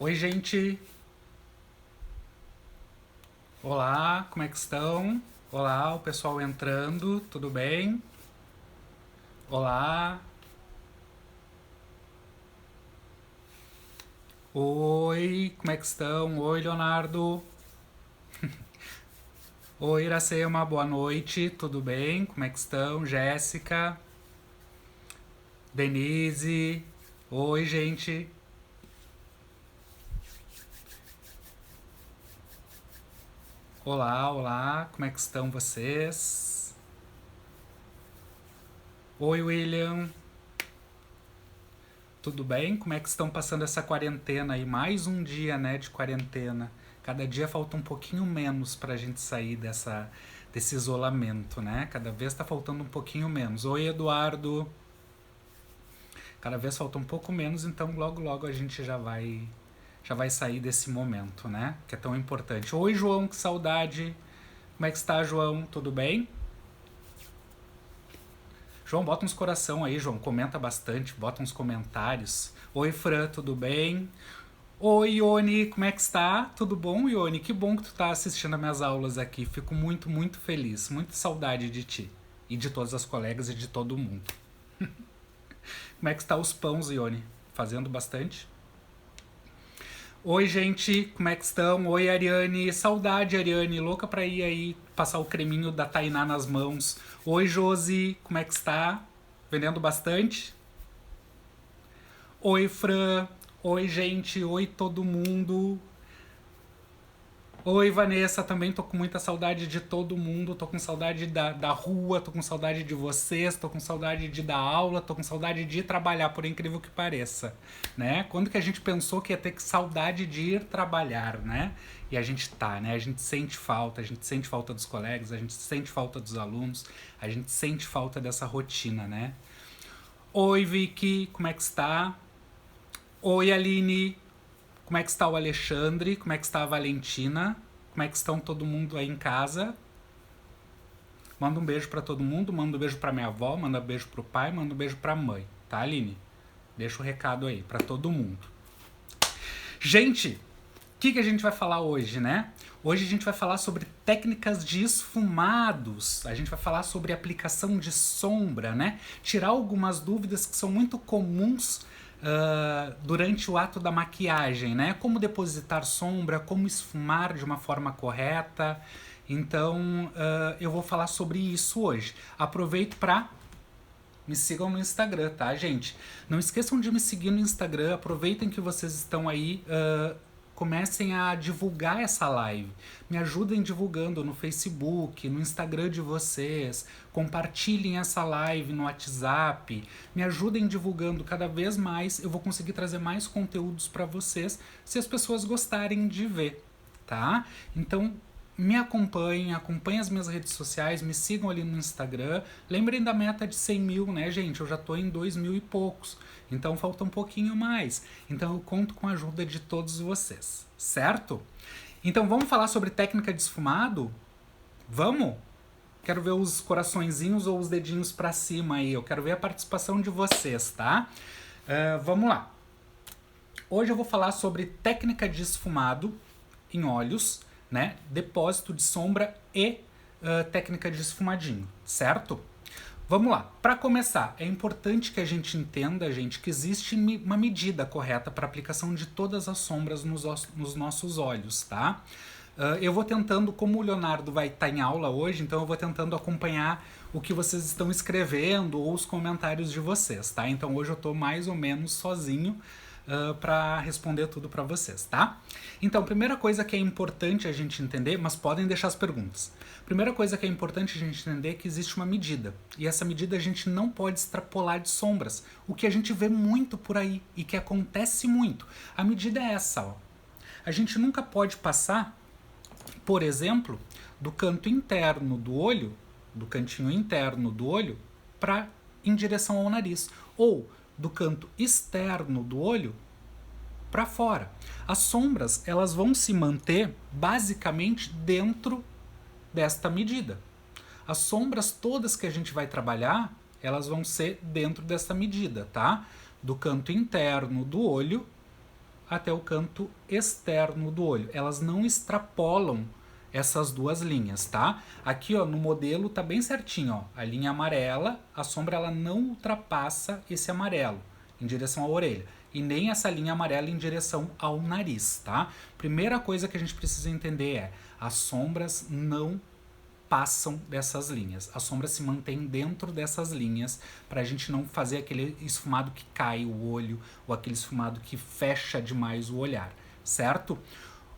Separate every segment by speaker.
Speaker 1: Oi, gente. Olá, como é que estão? Olá, o pessoal entrando, tudo bem? Olá. Oi, como é que estão? Oi, Leonardo. Oi, Iracema, boa noite, tudo bem? Como é que estão? Jéssica, Denise. Oi, gente. Olá, olá, como é que estão vocês? Oi, William. Tudo bem? Como é que estão passando essa quarentena aí? Mais um dia, né, de quarentena. Cada dia falta um pouquinho menos pra gente sair desse isolamento, né? Cada vez tá faltando um pouquinho menos. Oi, Eduardo. Cada vez falta um pouco menos, então logo logo a gente já vai sair desse momento, né? Que é tão importante. Oi, João, que saudade. Como é que está, João? Tudo bem? João, bota uns coração aí, João. Comenta bastante, bota uns comentários. Oi, Fran, tudo bem? Oi, Ione, como é que está? Tudo bom, Ione? Que bom que tu tá assistindo as minhas aulas aqui. Fico muito, muito feliz. Muita saudade de ti. E de todas as colegas e de todo mundo. Como é que está os pães, Ione? Fazendo bastante? Oi, gente, como é que estão? Oi, Ariane. Saudade, Ariane. Louca pra ir aí passar o creminho da Tainá nas mãos. Oi, Josi, como é que está? Vendendo bastante? Oi, Fran. Oi, gente. Oi, todo mundo. Oi, Vanessa, também tô com muita saudade de todo mundo, tô com saudade da rua, tô com saudade de vocês, tô com saudade de dar aula, tô com saudade de ir trabalhar, por incrível que pareça, né? Quando que a gente pensou que ia ter saudade de ir trabalhar, né? E a gente tá, né? A gente sente falta dos colegas, a gente sente falta dos alunos, a gente sente falta dessa rotina, né? Oi, Vicky, como é que está? Oi, Aline, como é que está o Alexandre? Como é que está a Valentina? Como é que estão todo mundo aí em casa? Manda um beijo pra todo mundo, manda um beijo pra minha avó, manda um beijo pro pai, manda um beijo pra mãe, tá, Aline? Deixa o recado aí pra todo mundo. Gente, o que a gente vai falar hoje, né? Hoje a gente vai falar sobre técnicas de esfumados, a gente vai falar sobre aplicação de sombra, né? Tirar algumas dúvidas que são muito comuns durante o ato da maquiagem, né? Como depositar sombra, como esfumar de uma forma correta. Então, eu vou falar sobre isso hoje. Aproveito para me sigam no Instagram, tá, gente? Não esqueçam de me seguir no Instagram. Aproveitem que vocês estão aí. Comecem a divulgar essa live. Me ajudem divulgando no Facebook, no Instagram de vocês. Compartilhem essa live no WhatsApp. Me ajudem divulgando cada vez mais. Eu vou conseguir trazer mais conteúdos para vocês se as pessoas gostarem de ver, tá? Então, me acompanhem, acompanhem as minhas redes sociais, me sigam ali no Instagram. Lembrem da meta de 100 mil, né, gente? Eu já tô em 2 mil e poucos, então falta um pouquinho mais. Então eu conto com a ajuda de todos vocês, certo? Então vamos falar sobre técnica de esfumado? Vamos? Quero ver os coraçõezinhos ou os dedinhos para cima aí. Eu quero ver a participação de vocês, tá? Vamos lá. Hoje eu vou falar sobre técnica de esfumado em óleos, né? Depósito de sombra e técnica de esfumadinho, certo? Vamos lá. Para começar, é importante que a gente entenda, gente, que existe uma medida correta para aplicação de todas as sombras nos nossos olhos, tá? Eu vou tentando, como o Leonardo vai estar em aula hoje, então eu vou tentando acompanhar o que vocês estão escrevendo ou os comentários de vocês, tá? Então hoje eu estou mais ou menos sozinho para responder tudo para vocês, tá? Então, primeira coisa que é importante a gente entender, mas podem deixar as perguntas. Primeira coisa que é importante a gente entender é que existe uma medida, e essa medida a gente não pode extrapolar de sombras, o que a gente vê muito por aí e que acontece muito. A medida é essa, ó. A gente nunca pode passar, por exemplo, do canto interno do olho, do cantinho interno do olho, para em direção ao nariz, ou do canto externo do olho para fora. As sombras, elas vão se manter basicamente dentro desta medida. As sombras todas que a gente vai trabalhar, elas vão ser dentro dessa medida, tá? Do canto interno do olho até o canto externo do olho. Elas não extrapolam essas duas linhas, tá? Aqui, ó, no modelo tá bem certinho, ó. A linha amarela, a sombra ela não ultrapassa esse amarelo em direção à orelha e nem essa linha amarela em direção ao nariz, tá? Primeira coisa que a gente precisa entender é: as sombras não passam dessas linhas. A sombra se mantém dentro dessas linhas para a gente não fazer aquele esfumado que cai o olho ou aquele esfumado que fecha demais o olhar, certo?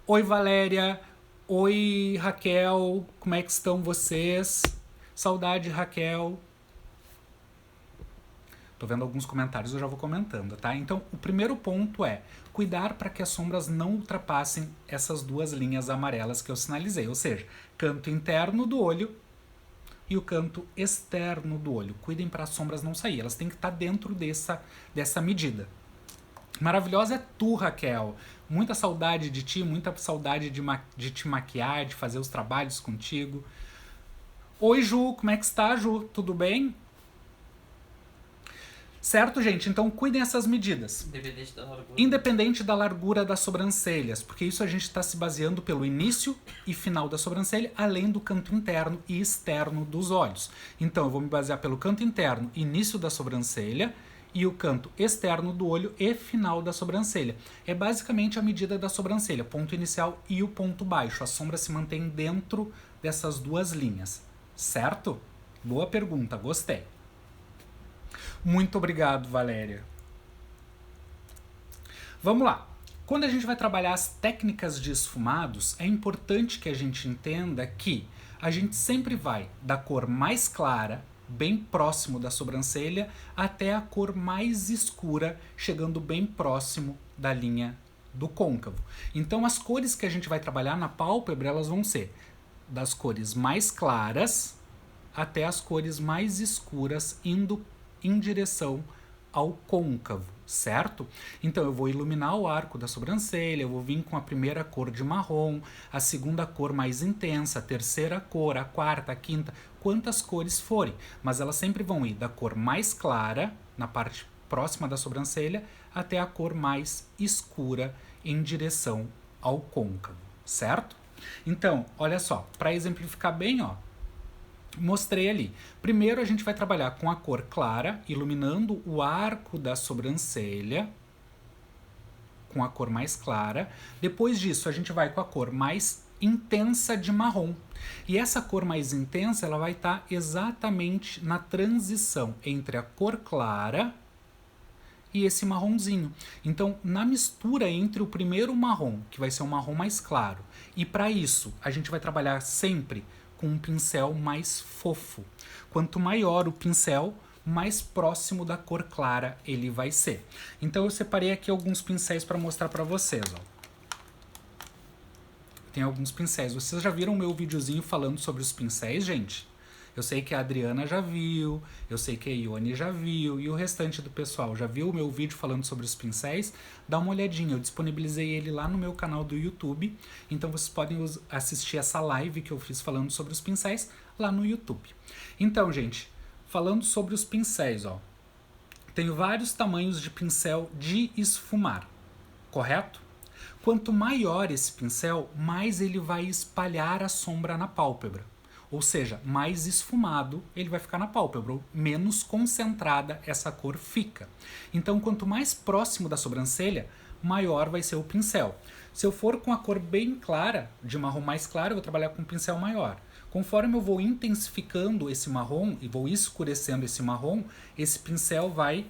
Speaker 1: Oi, Valéria. Oi, Raquel. Como é que estão vocês? Saudade, Raquel. Tô vendo alguns comentários, eu já vou comentando, tá? Então, o primeiro ponto é cuidar para que as sombras não ultrapassem essas duas linhas amarelas que eu sinalizei, ou seja, canto interno do olho e o canto externo do olho. Cuidem para as sombras não sair, elas têm que estar dentro dessa medida. Maravilhosa é tu, Raquel. Muita saudade de ti, muita saudade de te maquiar, de fazer os trabalhos contigo. Oi, Ju, como é que está, Ju? Tudo bem? Certo, gente? Então cuidem essas medidas. Independente da largura das sobrancelhas, porque isso a gente está se baseando pelo início e final da sobrancelha, além do canto interno e externo dos olhos. Então eu vou me basear pelo canto interno, início da sobrancelha, e o canto externo do olho e final da sobrancelha. É basicamente a medida da sobrancelha, ponto inicial e o ponto baixo. A sombra se mantém dentro dessas duas linhas, certo? Boa pergunta, gostei. Muito obrigado, Valéria. Vamos lá. Quando a gente vai trabalhar as técnicas de esfumados, é importante que a gente entenda que a gente sempre vai da cor mais clara, bem próximo da sobrancelha, até a cor mais escura, chegando bem próximo da linha do côncavo. Então, as cores que a gente vai trabalhar na pálpebra, elas vão ser das cores mais claras até as cores mais escuras, indo em direção ao côncavo, certo? Então eu vou iluminar o arco da sobrancelha, eu vou vir com a primeira cor de marrom, a segunda cor mais intensa, a terceira cor, a quarta, a quinta, quantas cores forem, mas elas sempre vão ir da cor mais clara, na parte próxima da sobrancelha, até a cor mais escura em direção ao côncavo, certo? Então, olha só, para exemplificar bem, ó, mostrei ali. Primeiro a gente vai trabalhar com a cor clara, iluminando o arco da sobrancelha com a cor mais clara. Depois disso a gente vai com a cor mais intensa de marrom. E essa cor mais intensa ela vai estar exatamente na transição entre a cor clara e esse marronzinho. Então, na mistura entre o primeiro marrom, que vai ser um marrom mais claro, e para isso a gente vai trabalhar sempre com um pincel mais fofo. Quanto maior o pincel, mais próximo da cor clara ele vai ser. Então eu separei aqui alguns pincéis para mostrar para vocês. Ó. Tem alguns pincéis. Vocês já viram o meu videozinho falando sobre os pincéis, gente? Eu sei que a Adriana já viu, eu sei que a Ione já viu, e o restante do pessoal já viu o meu vídeo falando sobre os pincéis? Dá uma olhadinha, eu disponibilizei ele lá no meu canal do YouTube, então vocês podem assistir essa live que eu fiz falando sobre os pincéis lá no YouTube. Então, gente, falando sobre os pincéis, ó, tenho vários tamanhos de pincel de esfumar, correto? Quanto maior esse pincel, mais ele vai espalhar a sombra na pálpebra. Ou seja, mais esfumado ele vai ficar na pálpebra, menos concentrada essa cor fica. Então, quanto mais próximo da sobrancelha, maior vai ser o pincel. Se eu for com a cor bem clara, de marrom mais claro, eu vou trabalhar com um pincel maior. Conforme eu vou intensificando esse marrom e vou escurecendo esse marrom, esse pincel vai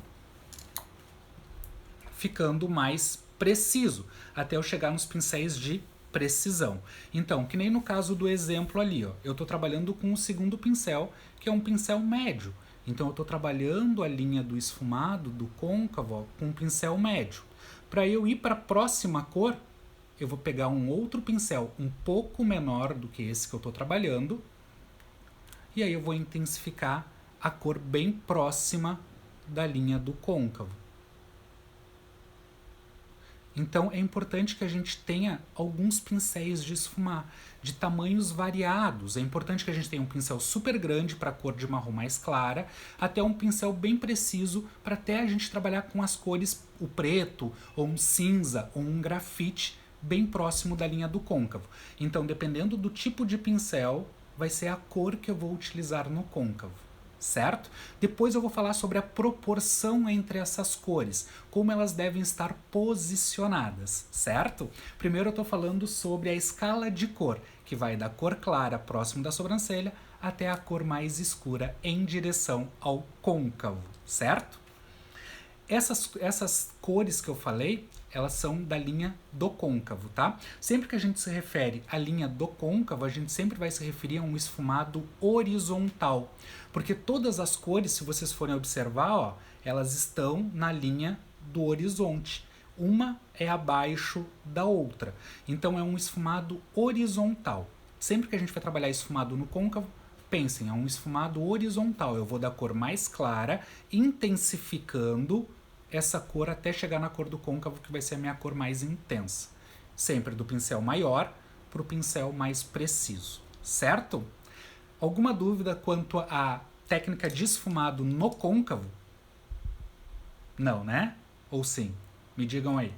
Speaker 1: ficando mais preciso, até eu chegar nos pincéis de precisão. Então, que nem no caso do exemplo ali, ó, eu estou trabalhando com o segundo pincel, que é um pincel médio. Então, eu estou trabalhando a linha do esfumado, do côncavo, ó, com um pincel médio. Para eu ir para a próxima cor, eu vou pegar um outro pincel um pouco menor do que esse que eu estou trabalhando, e aí eu vou intensificar a cor bem próxima da linha do côncavo. Então é importante que a gente tenha alguns pincéis de esfumar. de tamanhos variados. É importante que a gente tenha um pincel super grande para a cor de marrom mais clara, até um pincel bem preciso para até a gente trabalhar com as cores, o preto, ou um cinza, ou um grafite, bem próximo da linha do côncavo. Então, dependendo do tipo de pincel, vai ser a cor que eu vou utilizar no côncavo, certo? Depois eu vou falar sobre a proporção entre essas cores, como elas devem estar posicionadas, certo? Primeiro eu estou falando sobre a escala de cor, que vai da cor clara próximo da sobrancelha até a cor mais escura em direção ao côncavo, certo? Essas cores que eu falei, elas são da linha do côncavo, tá? Sempre que a gente se refere à linha do côncavo, a gente sempre vai se referir a um esfumado horizontal, porque todas as cores, se vocês forem observar, ó, elas estão na linha do horizonte. Uma é abaixo da outra. Então é um esfumado horizontal. Sempre que a gente vai trabalhar esfumado no côncavo, pensem, é um esfumado horizontal. Eu vou da cor mais clara, intensificando essa cor até chegar na cor do côncavo, que vai ser a minha cor mais intensa. Sempre do pincel maior para o pincel mais preciso, certo? Alguma dúvida quanto à técnica de esfumado no côncavo? Não, né? Ou sim? Me digam aí.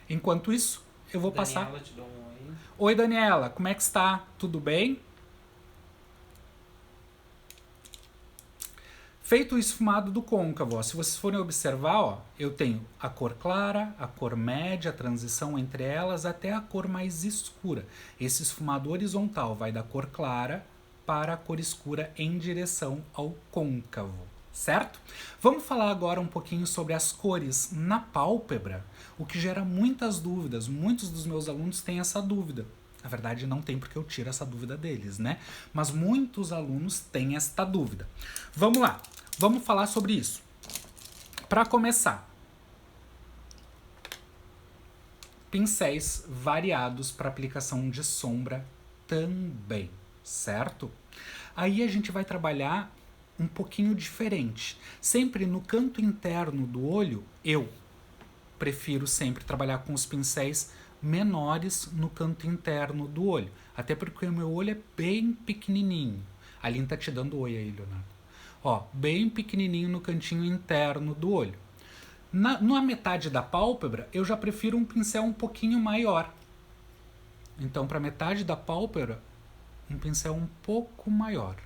Speaker 1: Enquanto isso, eu vou passar...
Speaker 2: Daniela, te dou um oi.
Speaker 1: Oi, Daniela, como é que está? Tudo bem? Feito o esfumado do côncavo, ó, se vocês forem observar, ó, eu tenho a cor clara, a cor média, a transição entre elas, até a cor mais escura. Esse esfumado horizontal vai da cor clara para a cor escura em direção ao côncavo, certo? Vamos falar agora um pouquinho sobre as cores na pálpebra, o que gera muitas dúvidas. Muitos dos meus alunos têm essa dúvida. Na verdade, não tem porque eu tiro essa dúvida deles, né? Mas muitos alunos têm esta dúvida. Vamos lá, vamos falar sobre isso. Para começar, pincéis variados para aplicação de sombra também, certo? Aí a gente vai trabalhar um pouquinho diferente. Sempre no canto interno do olho, eu prefiro sempre trabalhar com os pincéis menores no canto interno do olho. Até porque o meu olho é bem pequenininho. A Aline tá te dando oi aí, Leonardo. Ó, bem pequenininho no cantinho interno do olho. Na metade da pálpebra, eu já prefiro um pincel um pouquinho maior. Então, para metade da pálpebra, um pincel um pouco maior.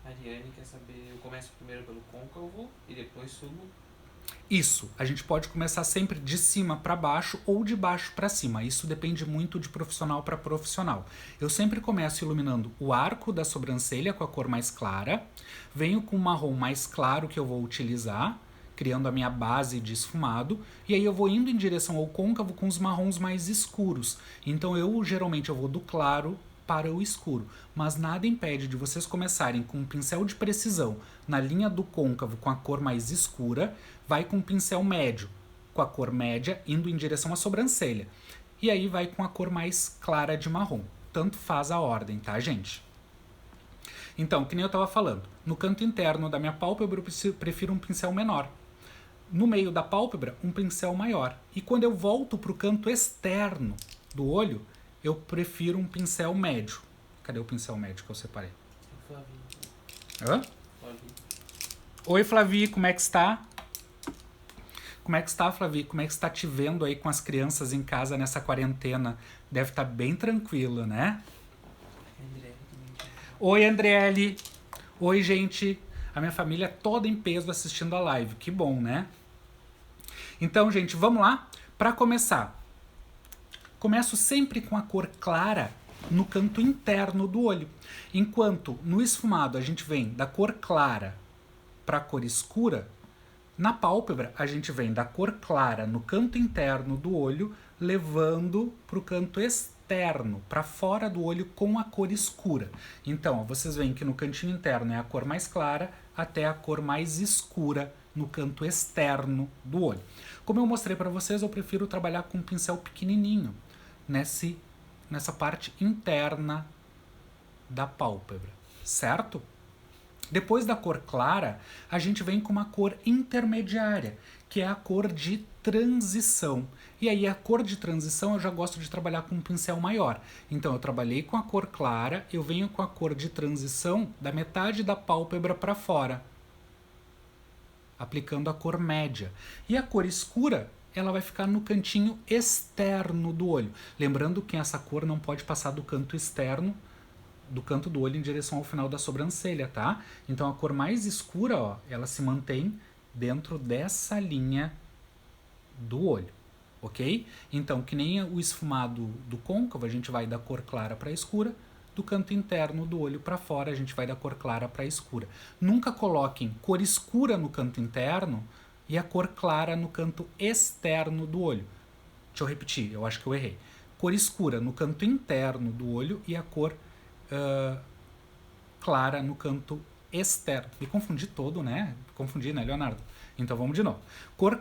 Speaker 2: A Ariane quer saber, eu começo primeiro pelo côncavo e depois subo.
Speaker 1: Isso, a gente pode começar sempre de cima para baixo ou de baixo para cima. Isso depende muito de profissional para profissional. Eu sempre começo iluminando o arco da sobrancelha com a cor mais clara, venho com o marrom mais claro que eu vou utilizar, criando a minha base de esfumado, e aí eu vou indo em direção ao côncavo com os marrons mais escuros. Então geralmente eu vou do claro para o escuro, mas nada impede de vocês começarem com um pincel de precisão na linha do côncavo com a cor mais escura, vai com um pincel médio com a cor média indo em direção à sobrancelha, e aí vai com a cor mais clara de marrom. Tanto faz a ordem, tá, gente? Então, que nem eu estava falando, no canto interno da minha pálpebra eu prefiro um pincel menor. No meio da pálpebra, um pincel maior. E quando eu volto para o canto externo do olho, eu prefiro um pincel médio. Cadê o pincel médio que eu separei? Hã? Oi, Flavi, como é que está? Como é que está, Flavi? Como é que está te vendo aí com as crianças em casa nessa quarentena? Deve estar bem tranquilo, né? Oi, Andriele. Oi, gente. A minha família toda em peso assistindo a live. Que bom, né? Então, gente, vamos lá? Para começar, começo sempre com a cor clara no canto interno do olho. Enquanto no esfumado a gente vem da cor clara para a cor escura, na pálpebra a gente vem da cor clara no canto interno do olho, levando para o canto externo, para fora do olho com a cor escura. Então, ó, vocês veem que no cantinho interno é a cor mais clara até a cor mais escura no canto externo do olho. Como eu mostrei para vocês, eu prefiro trabalhar com um pincel pequenininho nessa parte interna da pálpebra, certo? Depois da cor clara, a gente vem com uma cor intermediária, que é a cor de transição. E aí a cor de transição eu já gosto de trabalhar com um pincel maior. Então eu trabalhei com a cor clara, eu venho com a cor de transição da metade da pálpebra para fora, aplicando a cor média. E a cor escura, ela vai ficar no cantinho externo do olho. Lembrando que essa cor não pode passar do canto externo do canto do olho em direção ao final da sobrancelha, tá? Então a cor mais escura, ó, ela se mantém dentro dessa linha do olho, ok? Então, que nem o esfumado do côncavo, a gente vai da cor clara para escura, do canto interno do olho para fora, a gente vai da cor clara para escura. Nunca coloquem cor escura no canto interno e a cor clara no canto externo do olho. Deixa eu repetir, eu acho que eu errei. Cor escura no canto interno do olho e a cor clara no canto externo. Me confundi todo, né? Confundi, né, Leonardo? Então vamos de novo. Cor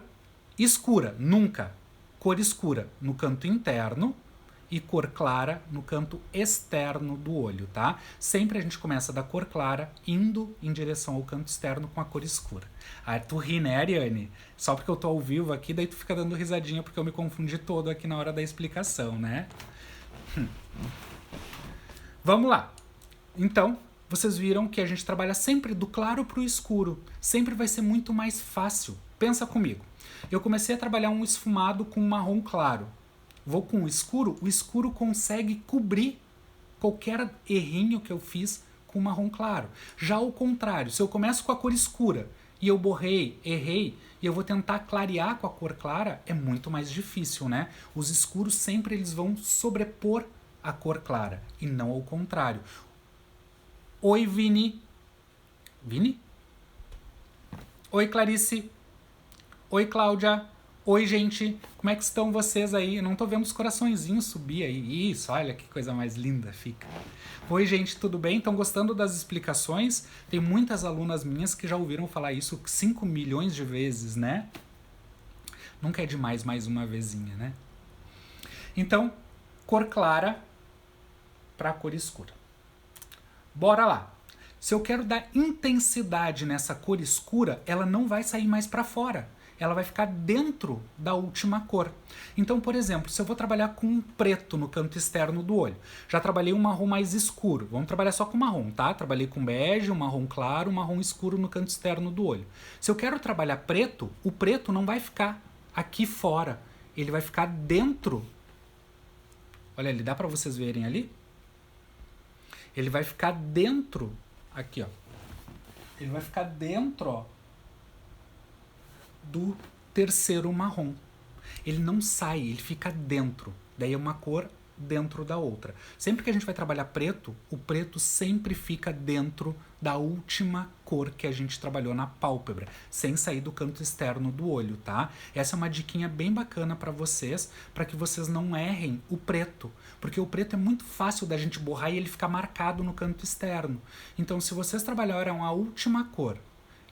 Speaker 1: escura, nunca. Cor escura no canto interno e cor clara no canto externo do olho, tá? Sempre a gente começa da cor clara indo em direção ao canto externo com a cor escura. Ah, tu ri, né, Ariane? Só porque eu tô ao vivo aqui, daí tu fica dando risadinha porque eu me confundi todo aqui na hora da explicação, né? Vamos lá. Então, vocês viram que a gente trabalha sempre do claro para o escuro. Sempre vai ser muito mais fácil. Pensa comigo. Eu comecei a trabalhar um esfumado com marrom claro. Vou com o escuro consegue cobrir qualquer errinho que eu fiz com marrom claro. Já ao contrário, se eu começo com a cor escura e eu borrei, errei, e eu vou tentar clarear com a cor clara, é muito mais difícil, né? Os escuros sempre eles vão sobrepor a cor clara e não ao contrário. Oi, Vini. Vini? Oi, Clarice. Oi, Cláudia. Oi, gente. Como é que estão vocês aí? Eu não tô vendo os coraçõezinhos subir aí. Isso, olha que coisa mais linda fica. Oi, gente, tudo bem? Estão gostando das explicações? Tem muitas alunas minhas que já ouviram falar isso 5 milhões de vezes, né? Nunca é demais mais uma vezinha, né? Então, cor clara para a cor escura. Bora lá. Se eu quero dar intensidade nessa cor escura, ela não vai sair mais para fora. Ela vai ficar dentro da última cor. Então, por exemplo, se eu vou trabalhar com um preto no canto externo do olho, já trabalhei um marrom mais escuro. Vamos trabalhar só com marrom, tá? Trabalhei com bege, um marrom claro, um marrom escuro no canto externo do olho. Se eu quero trabalhar preto, o preto não vai ficar aqui fora. Ele vai ficar dentro. Olha ali, dá para vocês verem ali? Ele vai ficar dentro, aqui ó, ele vai ficar dentro ó, do terceiro marrom. Ele não sai, ele fica dentro. Daí é uma cor dentro da outra. Sempre que a gente vai trabalhar preto, o preto sempre fica dentro da última cor que a gente trabalhou na pálpebra, sem sair do canto externo do olho, tá? Essa é uma diquinha bem bacana para vocês, para que vocês não errem o preto, porque o preto é muito fácil da gente borrar e ele fica marcado no canto externo. Então, se vocês trabalharam a última cor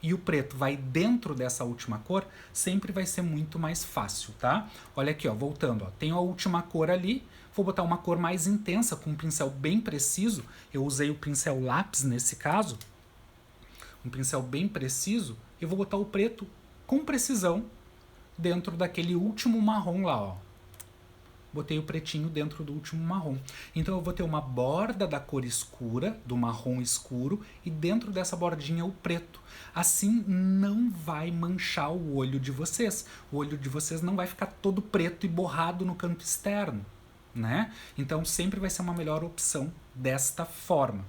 Speaker 1: e o preto vai dentro dessa última cor, sempre vai ser muito mais fácil, tá? Olha aqui, ó, voltando, ó, tenho a última cor ali, vou botar uma cor mais intensa com um pincel bem preciso. Eu usei o pincel lápis nesse caso, um pincel bem preciso. Eu vou botar o preto com precisão dentro daquele último marrom lá, ó. Botei o pretinho dentro do último marrom. Então eu vou ter uma borda da cor escura, do marrom escuro, e dentro dessa bordinha o preto. Assim não vai manchar o olho de vocês. O olho de vocês não vai ficar todo preto e borrado no canto externo, né? Então sempre vai ser uma melhor opção desta forma.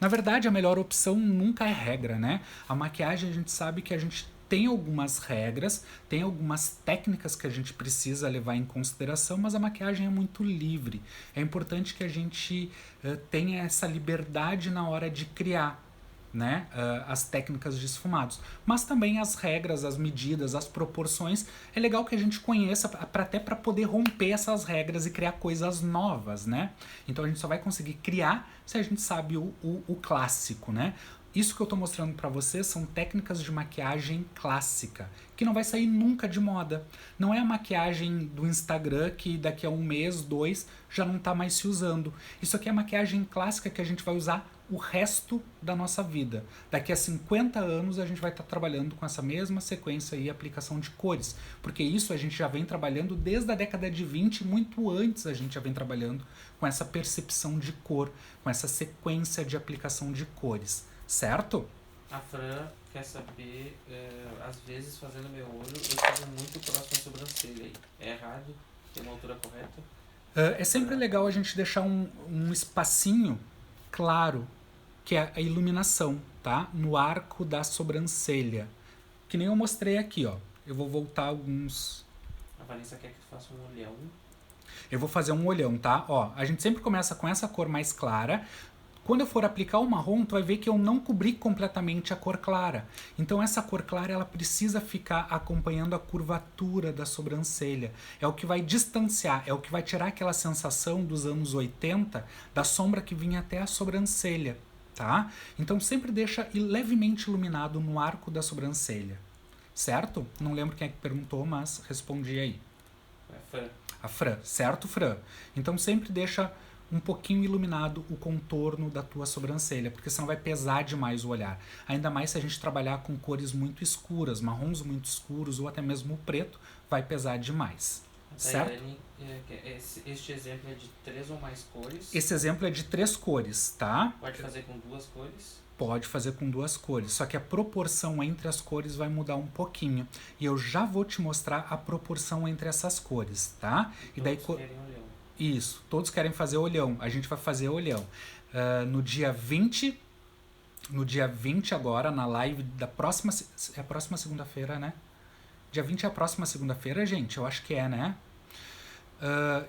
Speaker 1: Na verdade, a melhor opção nunca é regra, né? A maquiagem a gente sabe que a gente tem algumas regras, tem algumas técnicas que a gente precisa levar em consideração, mas a maquiagem é muito livre. É importante que a gente tenha essa liberdade na hora de criar, né, as técnicas de esfumados, mas também as regras, as medidas, as proporções. É legal que a gente conheça até para poder romper essas regras e criar coisas novas, né? Então a gente só vai conseguir criar se a gente sabe o clássico, né? Isso que eu estou mostrando para vocês são técnicas de maquiagem clássica, que não vai sair nunca de moda. Não é a maquiagem do Instagram que daqui a 1 mês, 2, já não está mais se usando. Isso aqui é a maquiagem clássica que a gente vai usar o resto da nossa vida. Daqui a 50 anos a gente vai estar trabalhando com essa mesma sequência e aplicação de cores, porque isso a gente já vem trabalhando desde a década de 20, muito antes a gente já vem trabalhando com essa percepção de cor, com essa sequência de aplicação de cores, certo?
Speaker 2: A Fran quer saber, às vezes fazendo meu olho, eu fico muito próximo à sobrancelha aí. É errado? Tem uma altura correta?
Speaker 1: É sempre legal a gente deixar um espacinho claro, que é a iluminação, tá? No arco da sobrancelha. Que nem eu mostrei aqui, ó. Eu vou voltar alguns...
Speaker 2: A Vanessa quer que tu faça um olhão.
Speaker 1: Eu vou fazer um olhão, tá? Ó, a gente sempre começa com essa cor mais clara. Quando eu for aplicar o marrom, tu vai ver que eu não cobri completamente a cor clara. Então essa cor clara, ela precisa ficar acompanhando a curvatura da sobrancelha. É o que vai distanciar, é o que vai tirar aquela sensação dos anos 80, da sombra que vinha até a sobrancelha, tá? Então sempre deixa levemente iluminado no arco da sobrancelha, certo? Não lembro quem é que perguntou, mas respondi aí.
Speaker 2: É Fran.
Speaker 1: A Fran, certo, Fran? Então sempre deixa um pouquinho iluminado o contorno da tua sobrancelha, porque senão vai pesar demais o olhar. Ainda mais se a gente trabalhar com cores muito escuras, marrons muito escuros ou até mesmo o preto, vai pesar demais. Certo?
Speaker 2: Daiane, este exemplo é de 3 ou mais cores.
Speaker 1: Esse exemplo é de 3 cores, tá?
Speaker 2: Pode fazer com 2 cores.
Speaker 1: Pode fazer com 2 cores, só que a proporção entre as cores vai mudar um pouquinho. E eu já vou te mostrar a proporção entre essas cores, tá?
Speaker 2: E daí querem olhão.
Speaker 1: Isso, todos querem fazer olhão. A gente vai fazer olhão. No dia 20 agora, na live da próxima... É a próxima segunda-feira, né? Dia 20 é a próxima segunda-feira, gente? Eu acho que é, né?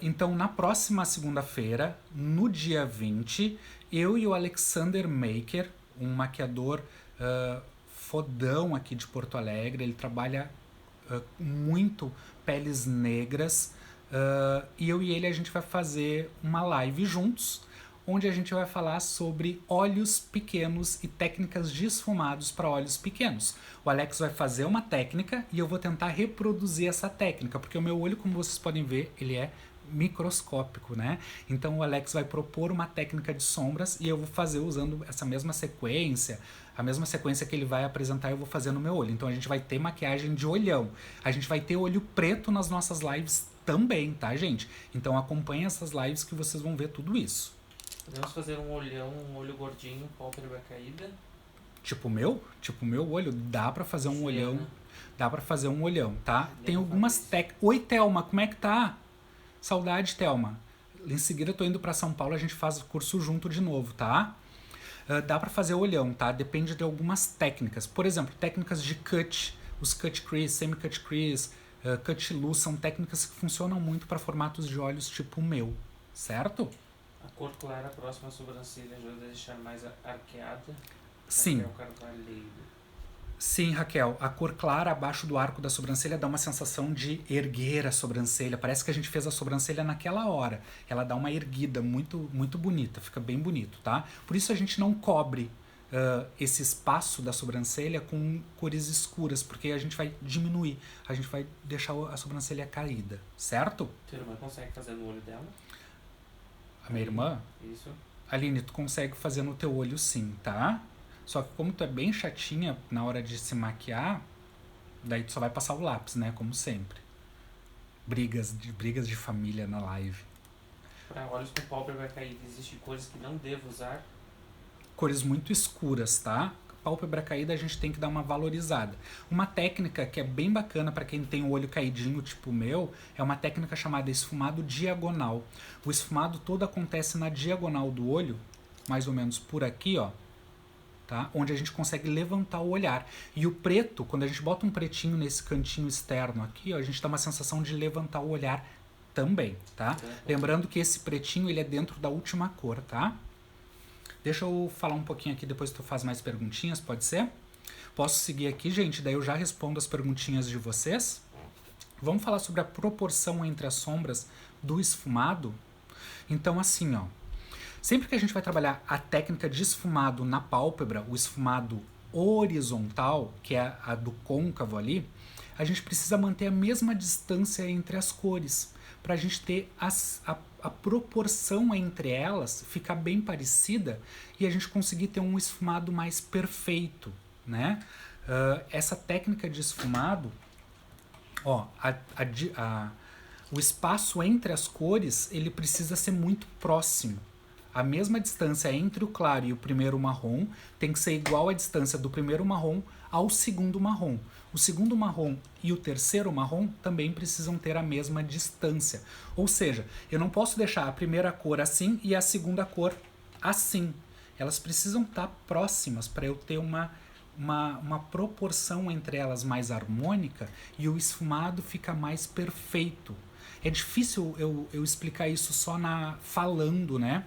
Speaker 1: Então, na próxima segunda-feira, no dia 20, eu e o Alexander Maker, um maquiador fodão aqui de Porto Alegre, ele trabalha muito peles negras, e eu e ele a gente vai fazer uma live juntos, onde a gente vai falar sobre olhos pequenos e técnicas de esfumados para olhos pequenos. O Alex vai fazer uma técnica e eu vou tentar reproduzir essa técnica, porque o meu olho, como vocês podem ver, ele é microscópico, né? Então o Alex vai propor uma técnica de sombras e eu vou fazer usando essa mesma sequência, a mesma sequência que ele vai apresentar eu vou fazer no meu olho. Então a gente vai ter maquiagem de olhão. A gente vai ter olho preto nas nossas lives também, tá, gente? Então acompanhe essas lives que vocês vão ver tudo isso.
Speaker 2: Podemos fazer um olhão, um olho gordinho, pálpebra caída.
Speaker 1: Tipo o meu olho, dá pra fazer um olhão. Dá pra fazer um olhão, tá? Tem algumas técnicas. Oi, Thelma, como é que tá? Saudade, Thelma. Em seguida eu tô indo pra São Paulo, a gente faz o curso junto de novo, tá? Dá pra fazer olhão, tá? Depende de algumas técnicas. Por exemplo, técnicas de cut, os cut crease, semi-cut crease, cut loose, são técnicas que funcionam muito para formatos de olhos tipo o meu, certo?
Speaker 2: A cor clara próxima à sobrancelha ajuda a deixar mais arqueada.
Speaker 1: Sim.
Speaker 2: Raquel Carvalheiro.
Speaker 1: Sim, Raquel. A cor clara abaixo do arco da sobrancelha dá uma sensação de erguer a sobrancelha. Parece que a gente fez a sobrancelha naquela hora. Ela dá uma erguida muito, muito bonita. Fica bem bonito, tá? Por isso a gente não cobre esse espaço da sobrancelha com cores escuras, porque a gente vai diminuir. A gente vai deixar a sobrancelha caída, certo?
Speaker 2: Tua irmã consegue fazer no olho dela?
Speaker 1: A minha irmã?
Speaker 2: Isso.
Speaker 1: Aline, tu consegue fazer no teu olho sim, tá? Só que como tu é bem chatinha na hora de se maquiar, daí tu só vai passar o lápis, né? Como sempre. Brigas de família na live.
Speaker 2: Para olhos com pálpebra caída, existem cores que não devo usar?
Speaker 1: Cores muito escuras, tá? Pálpebra caída a gente tem que dar uma valorizada. Uma técnica que é bem bacana para quem tem o olho caidinho tipo o meu, é uma técnica chamada esfumado diagonal. O esfumado todo acontece na diagonal do olho, mais ou menos por aqui, ó. Tá? Onde a gente consegue levantar o olhar. E o preto, quando a gente bota um pretinho nesse cantinho externo aqui, ó, a gente dá uma sensação de levantar o olhar também, tá? Lembrando que esse pretinho, ele é dentro da última cor, tá? Deixa eu falar um pouquinho aqui, depois tu faz mais perguntinhas, pode ser? Posso seguir aqui, gente? Daí eu já respondo as perguntinhas de vocês. Vamos falar sobre a proporção entre as sombras do esfumado? Então, assim, ó. Sempre que a gente vai trabalhar a técnica de esfumado na pálpebra, o esfumado horizontal, que é a do côncavo ali, a gente precisa manter a mesma distância entre as cores, para a gente ter a proporção entre elas ficar bem parecida e a gente conseguir ter um esfumado mais perfeito, né? Essa técnica de esfumado, ó, o espaço entre as cores ele precisa ser muito próximo. A mesma distância entre o claro e o primeiro marrom tem que ser igual à distância do primeiro marrom ao segundo marrom. O segundo marrom e o terceiro marrom também precisam ter a mesma distância. Ou seja, eu não posso deixar a primeira cor assim e a segunda cor assim. Elas precisam estar próximas para eu ter uma proporção entre elas mais harmônica e o esfumado fica mais perfeito. É difícil eu explicar isso só falando, né?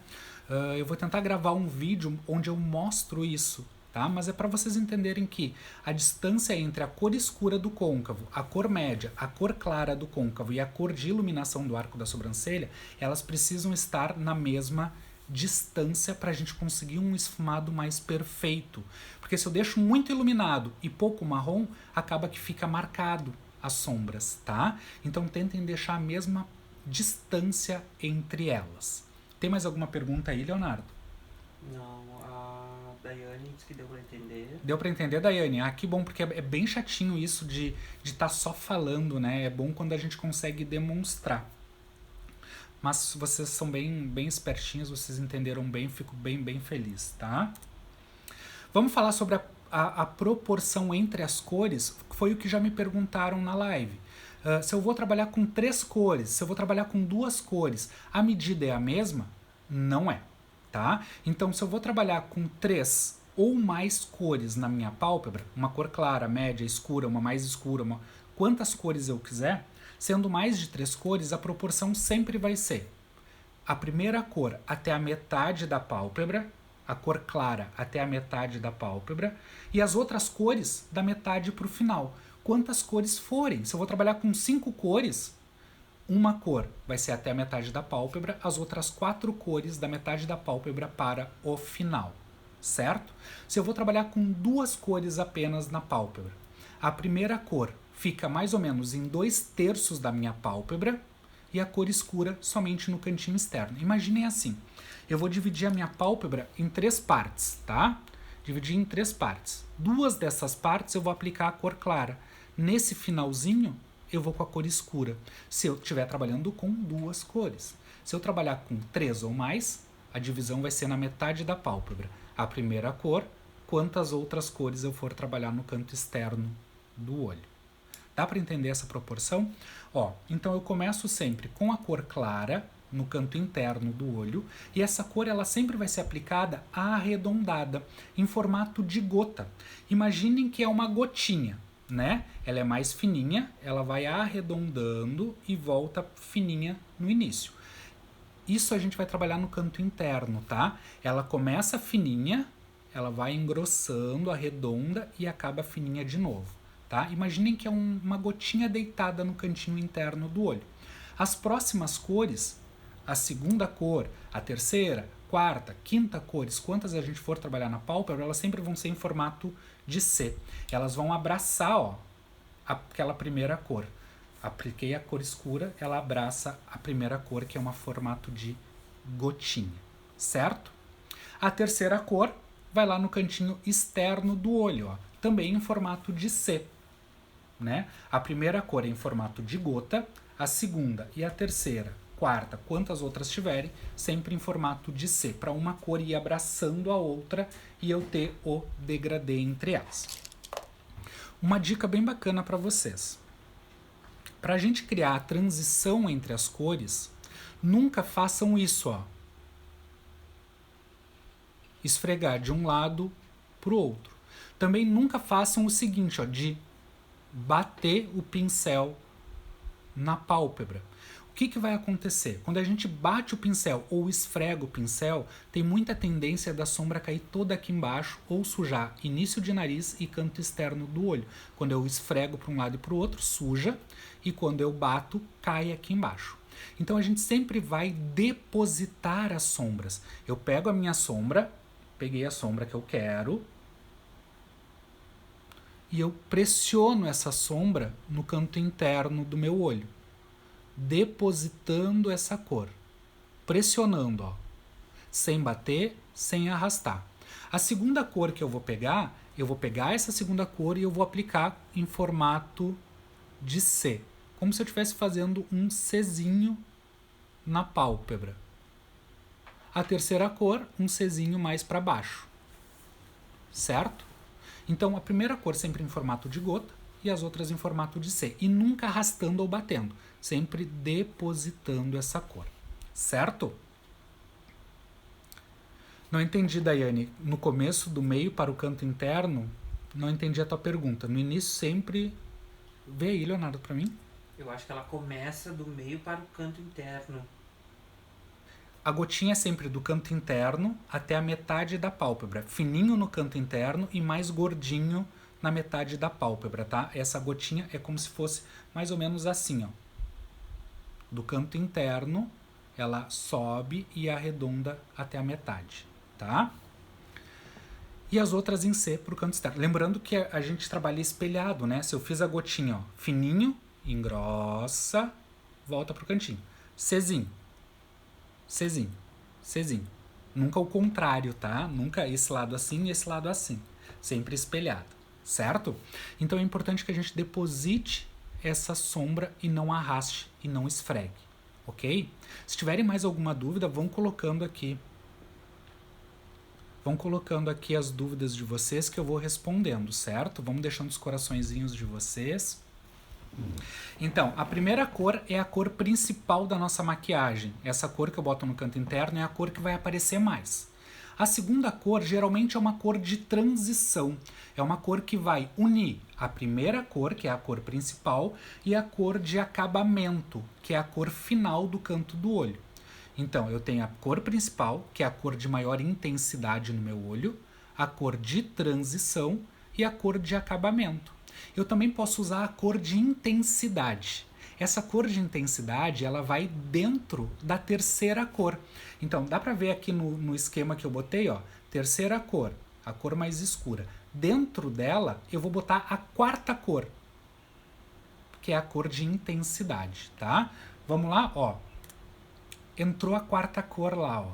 Speaker 1: Eu vou tentar gravar um vídeo onde eu mostro isso, tá? Mas é para vocês entenderem que a distância entre a cor escura do côncavo, a cor média, a cor clara do côncavo e a cor de iluminação do arco da sobrancelha, elas precisam estar na mesma distância para a gente conseguir um esfumado mais perfeito. Porque se eu deixo muito iluminado e pouco marrom, acaba que fica marcado as sombras, tá? Então tentem deixar a mesma distância entre elas. Tem mais alguma pergunta aí, Leonardo?
Speaker 2: Não, a Daiane disse que deu pra entender.
Speaker 1: Deu pra entender, Daiane? Ah, que bom, porque é bem chatinho isso de estar só falando, né? É bom quando a gente consegue demonstrar. Mas vocês são bem espertinhos, vocês entenderam bem, fico bem feliz, tá? Vamos falar sobre a proporção entre as cores, foi o que já me perguntaram na live. Se eu vou trabalhar com 3 cores, se eu vou trabalhar com 2 cores, a medida é a mesma? Não é, tá? Então, se eu vou trabalhar com 3 ou mais cores na minha pálpebra, uma cor clara, média, escura, uma mais escura, quantas cores eu quiser, sendo mais de 3 cores, a proporção sempre vai ser a primeira cor até a metade da pálpebra, a cor clara até a metade da pálpebra, e as outras cores da metade para o final. Quantas cores forem. Se eu vou trabalhar com 5 cores, uma cor vai ser até a metade da pálpebra, as outras 4 cores da metade da pálpebra para o final, certo? Se eu vou trabalhar com 2 cores apenas na pálpebra, a primeira cor fica mais ou menos em 2/3 da minha pálpebra e a cor escura somente no cantinho externo. Imaginem assim, eu vou dividir a minha pálpebra em 3 partes, tá? Dividir em 3 partes. 2 dessas partes eu vou aplicar a cor clara. Nesse finalzinho, eu vou com a cor escura, se eu estiver trabalhando com 2 cores. Se eu trabalhar com 3 ou mais, a divisão vai ser na metade da pálpebra. A primeira cor, quantas outras cores eu for trabalhar no canto externo do olho. Dá para entender essa proporção? Ó, então eu começo sempre com a cor clara no canto interno do olho e essa cor ela sempre vai ser aplicada arredondada, em formato de gota. Imaginem que é uma gotinha, né? Ela é mais fininha, ela vai arredondando e volta fininha no início. Isso a gente vai trabalhar no canto interno, tá? Ela começa fininha, ela vai engrossando, arredonda e acaba fininha de novo, tá? Imaginem que é uma gotinha deitada no cantinho interno do olho. As próximas cores, a segunda cor, a terceira, quarta, quinta cores, quantas a gente for trabalhar na pálpebra, elas sempre vão ser em formato de C. Elas vão abraçar, ó, aquela primeira cor. Apliquei a cor escura, ela abraça a primeira cor, que é um formato de gotinha, certo? A terceira cor vai lá no cantinho externo do olho, ó, também em formato de C, né? A primeira cor é em formato de gota, a segunda e a terceira, quarta, quantas outras tiverem, sempre em formato de C, para uma cor ir abraçando a outra e eu ter o degradê entre elas. Uma dica bem bacana para vocês. Para a gente criar a transição entre as cores, nunca façam isso, ó. Esfregar de um lado para o outro. Também nunca façam o seguinte, ó, de bater o pincel na pálpebra. O que vai acontecer? Quando a gente bate o pincel ou esfrega o pincel, tem muita tendência da sombra cair toda aqui embaixo ou sujar início de nariz e canto externo do olho. Quando eu esfrego para um lado e para o outro, suja, e quando eu bato, cai aqui embaixo. Então a gente sempre vai depositar as sombras. Eu pego a minha sombra, peguei a sombra que eu quero, e eu pressiono essa sombra no canto interno do meu olho, depositando essa cor. pressionando, ó, sem bater, sem arrastar. A segunda cor que eu vou pegar essa segunda cor e eu vou aplicar em formato de C, como se eu estivesse fazendo um Czinho na pálpebra. A terceira cor, um Czinho mais para baixo, certo? Então a primeira cor sempre em formato de gota e as outras em formato de C, e nunca arrastando ou batendo, sempre depositando essa cor, certo? Não entendi, Daiane. No começo, do meio para o canto interno, não entendi a tua pergunta. No início, sempre... Vê aí, Leonardo, para mim.
Speaker 2: Eu acho que ela começa do meio para o canto interno.
Speaker 1: A gotinha é sempre do canto interno até a metade da pálpebra. Fininho no canto interno e mais gordinho na metade da pálpebra, tá? Essa gotinha é como se fosse mais ou menos assim, ó. Do canto interno, ela sobe e arredonda até a metade, tá? E as outras em C para o canto externo. Lembrando que a gente trabalha espelhado, né? Se eu fiz a gotinha, ó, fininho, engrossa, volta pro cantinho. Czinho, Czinho, Czinho. Nunca o contrário, tá? Nunca esse lado assim e esse lado assim. Sempre espelhado, certo? Então é importante que a gente deposite essa sombra e não arraste e não esfregue, ok? Se tiverem mais alguma dúvida, vão colocando aqui. Vão colocando aqui as dúvidas de vocês que eu vou respondendo, certo? Vamos deixando os coraçõezinhos de vocês. Então, a primeira cor é a cor principal da nossa maquiagem. Essa cor que eu boto no canto interno é a cor que vai aparecer mais. A segunda cor geralmente é uma cor de transição. É uma cor que vai unir a primeira cor, que é a cor principal, e a cor de acabamento, que é a cor final do canto do olho. Então, eu tenho a cor principal, que é a cor de maior intensidade no meu olho, a cor de transição e a cor de acabamento. Eu também posso usar a cor de intensidade. Essa cor de intensidade, ela vai dentro da terceira cor. Então, dá para ver aqui no esquema que eu botei, ó, terceira cor, a cor mais escura. Dentro dela, eu vou botar a quarta cor, que é a cor de intensidade, tá? Vamos lá, ó. Entrou a quarta cor lá, ó.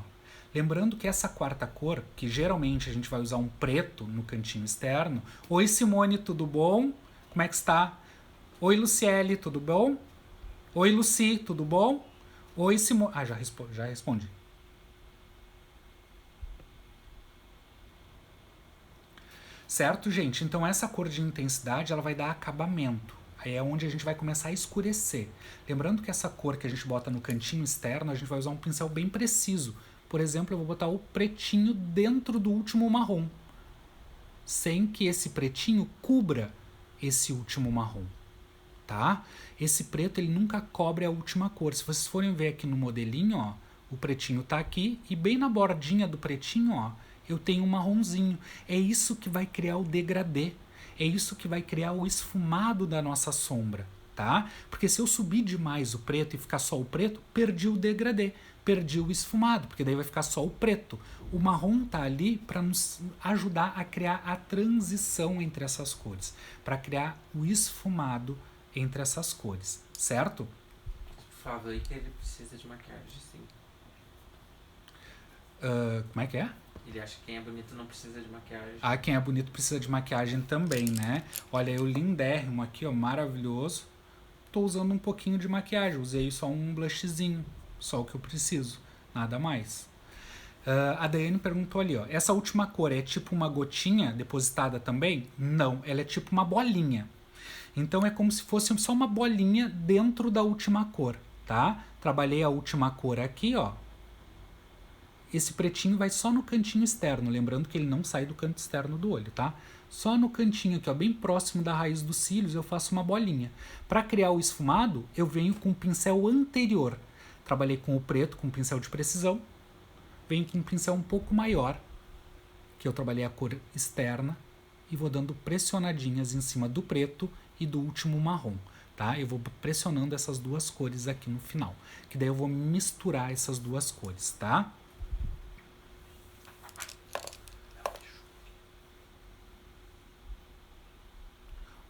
Speaker 1: Lembrando que essa quarta cor, que geralmente a gente vai usar um preto no cantinho externo. Oi, Simone, tudo bom? Como é que está? Oi, Luciele, tudo bom? Oi, Luci, tudo bom? Oi, Simone... Ah, já respondi. Certo, gente? Então essa cor de intensidade, ela vai dar acabamento. Aí é onde a gente vai começar a escurecer. Lembrando que essa cor que a gente bota no cantinho externo, a gente vai usar um pincel bem preciso. Por exemplo, eu vou botar o pretinho dentro do último marrom, sem que esse pretinho cubra esse último marrom, tá? Esse preto, ele nunca cobre a última cor. Se vocês forem ver aqui no modelinho, ó, o pretinho tá aqui e bem na bordinha do pretinho, ó, eu tenho um marronzinho. É isso que vai criar o degradê. É isso que vai criar o esfumado da nossa sombra, tá? Porque se eu subir demais o preto e ficar só o preto, perdi o degradê, perdi o esfumado, porque daí vai ficar só o preto. O marrom tá ali para nos ajudar a criar a transição entre essas cores, para criar o esfumado entre essas cores, certo?
Speaker 2: Falei que ele precisa de maquiagem, sim.
Speaker 1: Como é que é?
Speaker 2: Ele acha que quem é bonito não precisa de maquiagem.
Speaker 1: Ah, quem é bonito precisa de maquiagem também, né? Olha, eu lindérrimo aqui, ó, maravilhoso. Tô usando um pouquinho de maquiagem, usei só um blushzinho, só o que eu preciso, nada mais. A Daiane perguntou ali, ó, essa última cor é tipo uma gotinha depositada também? Não, ela é tipo uma bolinha. Então é como se fosse só uma bolinha dentro da última cor, tá? Trabalhei a última cor aqui, ó. Esse pretinho vai só no cantinho externo, lembrando que ele não sai do canto externo do olho, tá? Só no cantinho aqui, ó, bem próximo da raiz dos cílios, eu faço uma bolinha. Para criar o esfumado, eu venho com o pincel anterior. Trabalhei com o preto, com o pincel de precisão. Venho com um pincel um pouco maior, que eu trabalhei a cor externa, e vou dando pressionadinhas em cima do preto e do último marrom, tá? Eu vou pressionando essas duas cores aqui no final, que daí eu vou misturar essas duas cores, tá?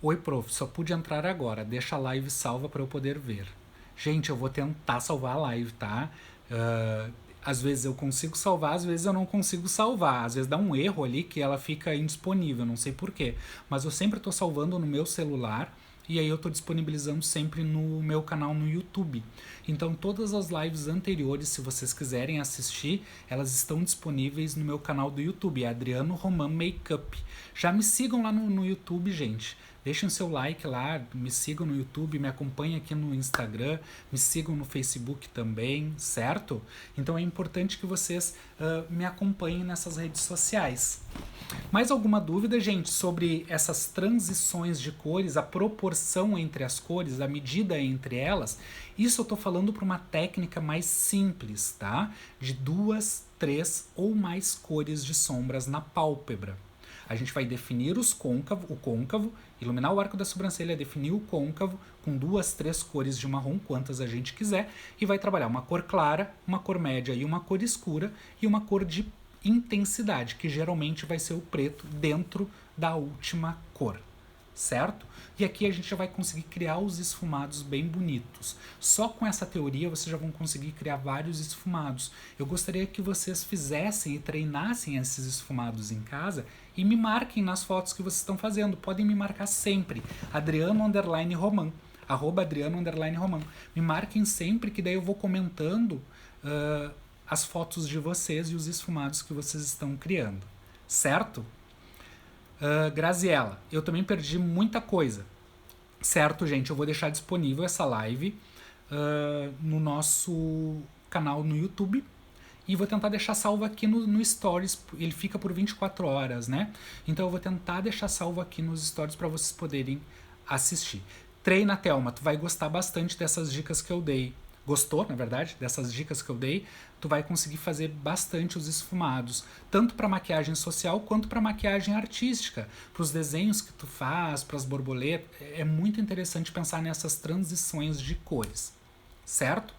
Speaker 1: Oi, prof, só pude entrar agora. Deixa a live salva para eu poder ver. Gente, eu vou tentar salvar a live, tá? Às vezes eu consigo salvar, às vezes eu não consigo salvar. Às vezes dá um erro ali que ela fica indisponível, não sei porquê. Mas eu sempre estou salvando no meu celular e aí eu estou disponibilizando sempre no meu canal no YouTube. Então todas as lives anteriores, se vocês quiserem assistir, elas estão disponíveis no meu canal do YouTube, Adriano Roman Makeup. Já me sigam lá no YouTube, gente. Deixem seu like lá, me sigam no YouTube, me acompanhem aqui no Instagram, me sigam no Facebook também, certo? Então é importante que vocês me acompanhem nessas redes sociais. Mais alguma dúvida, gente, sobre essas transições de cores, a proporção entre as cores, a medida entre elas? Isso eu estou falando para uma técnica mais simples, tá? De 2, 3 ou mais cores de sombras na pálpebra. A gente vai definir o côncavo, iluminar o arco da sobrancelha, definir o côncavo com 2, 3 cores de marrom, quantas a gente quiser, e vai trabalhar uma cor clara, uma cor média e uma cor escura, e uma cor de intensidade, que geralmente vai ser o preto dentro da última cor, certo? E aqui a gente já vai conseguir criar os esfumados bem bonitos. Só com essa teoria vocês já vão conseguir criar vários esfumados. Eu gostaria que vocês fizessem e treinassem esses esfumados em casa e me marquem nas fotos que vocês estão fazendo. Podem me marcar sempre, Adriano_Roman, @Adriano_Roman. Me marquem sempre que daí eu vou comentando as fotos de vocês e os esfumados que vocês estão criando, certo? Graziella, eu também perdi muita coisa. Certo, gente? Eu vou deixar disponível essa live no nosso canal no YouTube e vou tentar deixar salvo aqui no Stories. Ele fica por 24 horas, né? Então eu vou tentar deixar salvo aqui nos Stories para vocês poderem assistir. Treina, Thelma, tu vai gostar bastante dessas dicas que eu dei. Gostou, na verdade, dessas dicas que eu dei? Tu vai conseguir fazer bastante os esfumados, tanto para maquiagem social quanto para maquiagem artística, para os desenhos que tu faz, para as borboletas. É muito interessante pensar nessas transições de cores, certo?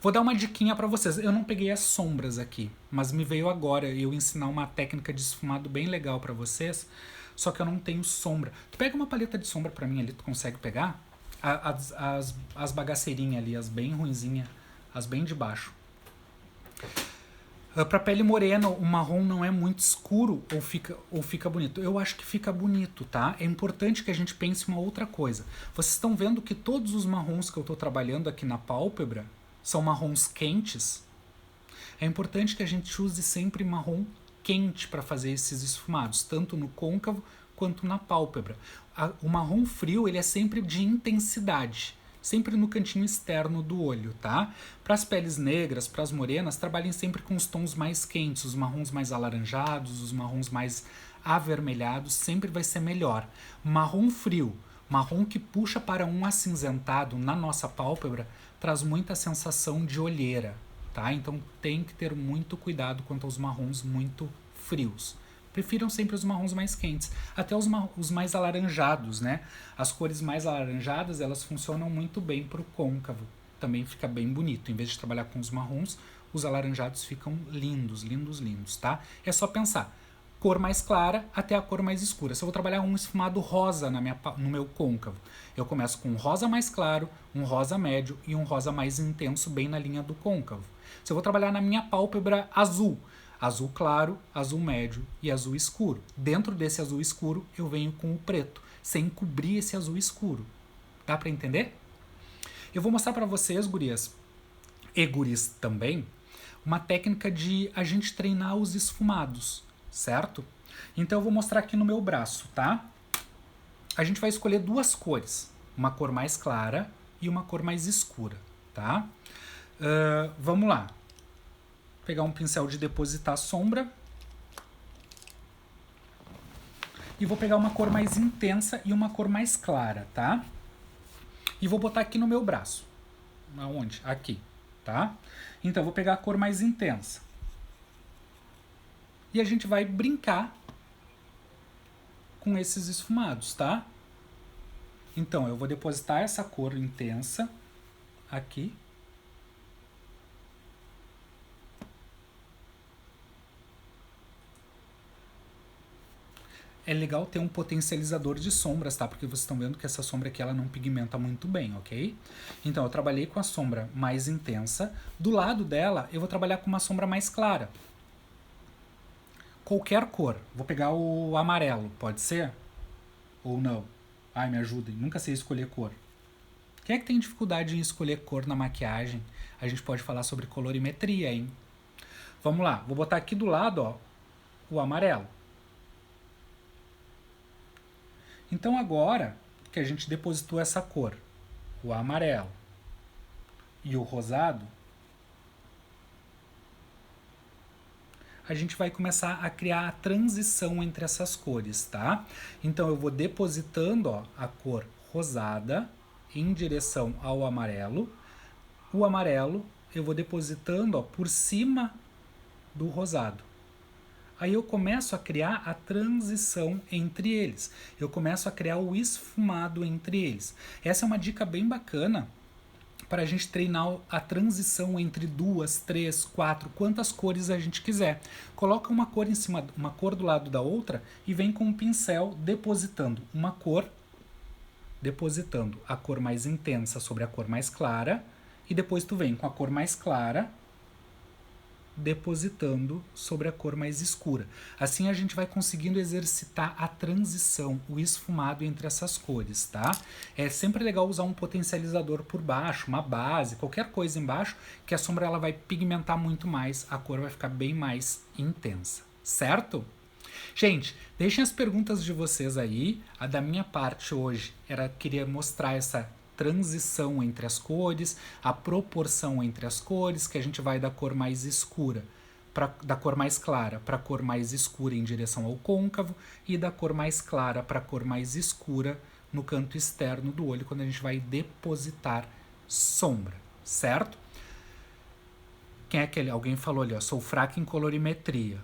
Speaker 1: Vou dar uma diquinha para vocês. Eu não peguei as sombras aqui, mas me veio agora eu ensinar uma técnica de esfumado bem legal para vocês, só que eu não tenho sombra. Tu pega uma paleta de sombra para mim ali, tu consegue pegar? As bagaceirinhas ali, as bem ruinzinhas, as bem de baixo. Para pele morena, o marrom não é muito escuro ou fica bonito? Eu acho que fica bonito, tá? É importante que a gente pense uma outra coisa. Vocês estão vendo que todos os marrons que eu estou trabalhando aqui na pálpebra são marrons quentes? É importante que a gente use sempre marrom quente para fazer esses esfumados, tanto no côncavo quanto na pálpebra. O marrom frio ele é sempre de intensidade, sempre no cantinho externo do olho, tá? Para as peles negras, para as morenas, trabalhem sempre com os tons mais quentes, os marrons mais alaranjados, os marrons mais avermelhados, sempre vai ser melhor. Marrom frio, marrom que puxa para um acinzentado na nossa pálpebra, traz muita sensação de olheira, tá? Então tem que ter muito cuidado quanto aos marrons muito frios. Prefiram sempre os marrons mais quentes, até os mais alaranjados, né? As cores mais alaranjadas, elas funcionam muito bem para o côncavo. Também fica bem bonito. Em vez de trabalhar com os marrons, os alaranjados ficam lindos, lindos, lindos, tá? É só pensar, cor mais clara até a cor mais escura. Se eu vou trabalhar um esfumado rosa no meu côncavo, eu começo com um rosa mais claro, um rosa médio e um rosa mais intenso bem na linha do côncavo. Se eu vou trabalhar na minha pálpebra azul, azul claro, azul médio e azul escuro. Dentro desse azul escuro, eu venho com o preto, sem cobrir esse azul escuro. Dá para entender? Eu vou mostrar para vocês, gurias, e guris também, uma técnica de a gente treinar os esfumados, certo? Então eu vou mostrar aqui no meu braço, tá? A gente vai escolher duas cores, uma cor mais clara e uma cor mais escura, tá? Vamos lá. Pegar um pincel de depositar sombra e vou pegar uma cor mais intensa e uma cor mais clara, tá? E vou botar aqui no meu braço. Aonde? Aqui, tá? Então, eu vou pegar a cor mais intensa. E a gente vai brincar com esses esfumados, tá? Então, eu vou depositar essa cor intensa aqui. é legal ter um potencializador de sombras, tá? Porque vocês estão vendo que essa sombra aqui ela não pigmenta muito bem, ok? Então eu trabalhei com a sombra mais intensa. Do lado dela eu vou trabalhar com uma sombra mais clara. Qualquer cor. Vou pegar o amarelo, pode ser? Ou não? Ai, me ajudem. Nunca sei escolher cor. Quem é que tem dificuldade em escolher cor na maquiagem? A gente pode falar sobre colorimetria, hein? Vamos lá. Vou botar aqui do lado, ó, o amarelo. Então agora que a gente depositou essa cor, o amarelo e o rosado, a gente vai começar a criar a transição entre essas cores, tá? Então eu vou depositando, ó, a cor rosada em direção ao amarelo. O amarelo eu vou depositando, ó, por cima do rosado. Aí eu começo a criar a transição entre eles. Eu começo a criar o esfumado entre eles. Essa é uma dica bem bacana para a gente treinar a transição entre 2, 3, 4, quantas cores a gente quiser. Coloca uma cor em cima, uma cor do lado da outra e vem com um pincel depositando uma cor, depositando a cor mais intensa sobre a cor mais clara, e depois tu vem com a cor mais clara depositando sobre a cor mais escura. Assim a gente vai conseguindo exercitar a transição, o esfumado entre essas cores, tá? É sempre legal usar um potencializador por baixo, uma base, qualquer coisa embaixo, que a sombra ela vai pigmentar muito mais, a cor vai ficar bem mais intensa, certo? Gente, deixem as perguntas de vocês aí. A da minha parte hoje era querer mostrar essa transição entre as cores, a proporção entre as cores, que a gente vai da cor mais escura da cor mais clara para a cor mais escura em direção ao côncavo e da cor mais clara para a cor mais escura no canto externo do olho quando a gente vai depositar sombra, certo? Quem é aquele? Alguém falou ali, ó, sou fraca em colorimetria.